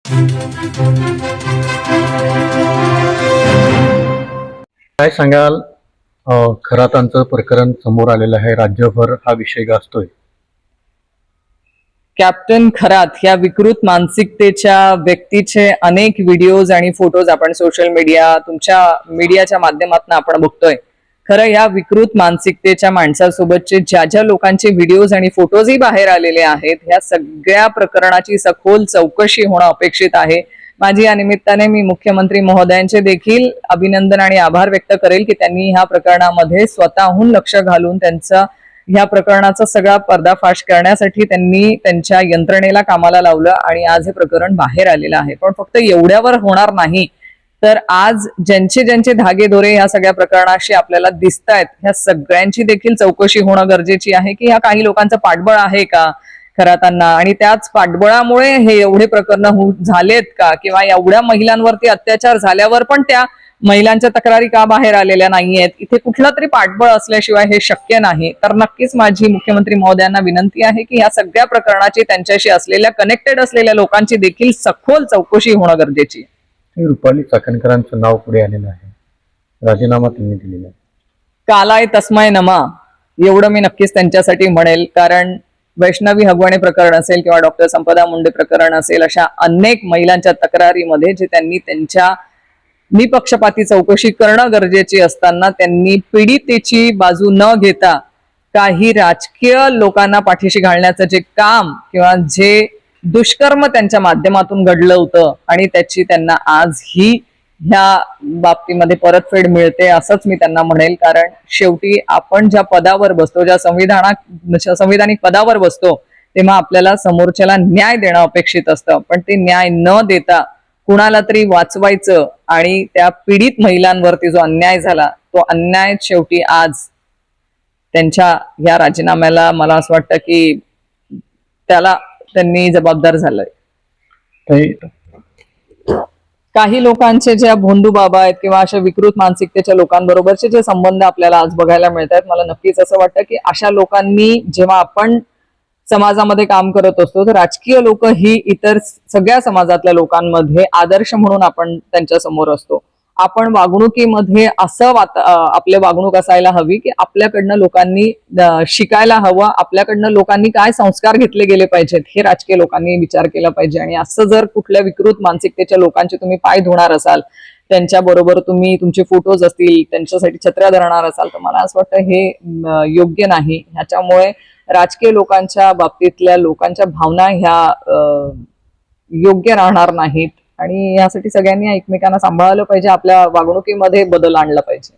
काय सांगाल? खरातांचं प्रकरण समोर आलेलं आहे, राज्यभर हा विषय गाजतोय. कॅप्टन खरात या विकृत मानसिकतेच्या व्यक्तीचे अनेक व्हिडिओज आणि फोटोज आपण सोशल मीडिया, तुमच्या मीडियाच्या माध्यमातून आपण बघतोय. खरं या विकृत मानसिकतेच्या माणसासोबतचे ज्या लोकांचे व्हिडिओज आणि फोटोजही बाहेर आलेले आहेत, ह्या सगळ्या प्रकरणाची सखोल चौकशी होणं अपेक्षित आहे. माझी या निमित्ताने मी मुख्यमंत्री महोदयांचे देखील अभिनंदन आणि आभार व्यक्त करेल की त्यांनी ह्या प्रकरणामध्ये स्वतःहून लक्ष घालून त्यांचा ह्या प्रकरणाचा सगळा पर्दाफाश करण्यासाठी त्यांनी त्यांच्या यंत्रणेला कामाला लावलं आणि आज हे प्रकरण बाहेर आलेलं आहे. पण फक्त एवढ्यावर होणार नाही, तर आज ज्यांचे धागेदोरे ह्या सगळ्या प्रकरणाशी आपल्याला दिसत आहेत, ह्या सगळ्यांची देखील चौकशी होणं गरजेची आहे की ह्या काही लोकांचं पाठबळ आहे का खरातांना, आणि त्याच पाठबळामुळे हे एवढे प्रकरण झालेत का, किंवा एवढ्या महिलांवरती अत्याचार झाल्यावर पण त्या महिलांच्या तक्रारी का बाहेर आलेल्या नाहीयेत. इथे कुठलं तरी पाठबळ असल्याशिवाय हे शक्य नाही. तर नक्कीच माझी मुख्यमंत्री महोदयांना विनंती आहे की या सगळ्या प्रकरणाची त्यांच्याशी असलेल्या कनेक्टेड असलेल्या लोकांची देखील सखोल चौकशी होणं गरजेची आहे. रुपाली चाकणकरांचं नाव पुढे आलेलं आहे, राजीनामा त्यांनी दिलेला आहे. कालाय तस्मय नमा एवढं मी नक्कीच त्यांच्यासाठी म्हणेल, कारण वैष्णवी हगवणे प्रकरण असेल किंवा डॉक्टर संपदा मुंडे प्रकरण असेल, अशा अनेक महिलांच्या तक्रारीमध्ये जे त्यांनी त्यांच्या निपक्षपाती चौकशी करणं गरजेची असताना त्यांनी पीडितेची बाजू न घेता काही राजकीय लोकांना पाठीशी घालण्याचं जे काम किंवा जे दुष्कर्म त्यांच्या माध्यमातून घडलं होतं आणि त्याची त्यांना आज ही ह्या बाबतीमध्ये परतफेड मिळते असंच मी त्यांना म्हणेल. कारण शेवटी आपण ज्या पदावर बसतो, ज्या संविधानिक पदावर बसतो, तेव्हा आपल्याला समोरच्याला न्याय देणं अपेक्षित असतं. पण ते न्याय न देता कुणाला तरी वाचवायचं आणि त्या पीडित महिलांवरती जो अन्याय झाला तो अन्याय शेवटी आज त्यांच्या या राजीनाम्याला मला असं वाटतं की त्याला त्यांनी जबाबदार झालंय. काही लोकांचे ज्या भोंदू बाबा आहेत किंवा अशा विकृत मानसिकतेच्या लोकांबरोबरचे जे संबंध आपल्याला आज बघायला मिळत आहेत, मला नक्कीच असं वाटतं की अशा लोकांनी, जेव्हा आपण समाजामध्ये काम करत असतो, तर राजकीय लोक ही इतर सगळ्या समाजातल्या लोकांमध्ये आदर्श म्हणून आपण त्यांच्या समोर असतो. आपण वागणुकीमध्ये असं आपले वागणूक असायला हवी की आपल्याकडनं लोकांनी शिकायला हवं, आपल्याकडनं लोकांनी काय संस्कार घेतले गेले पाहिजेत हे राजकीय लोकांनी विचार केला पाहिजे. आणि असं जर कुठल्या विकृत मानसिकतेच्या लोकांचे तुम्ही पाय धुणार असाल, त्यांच्याबरोबर तुम्ही तुमचे फोटोज असतील, त्यांच्यासाठी छत्र्या धरणार असाल, तर मला असं वाटतं हे योग्य नाही. ह्याच्यामुळे राजकीय लोकांच्या बाबतीतल्या लोकांच्या भावना ह्या योग्य राहणार नाहीत आणि यासाठी सगळ्यांनी एकमेकांना सांभाळलं पाहिजे, आपल्या वागणुकीमध्ये बदल आणला पाहिजे.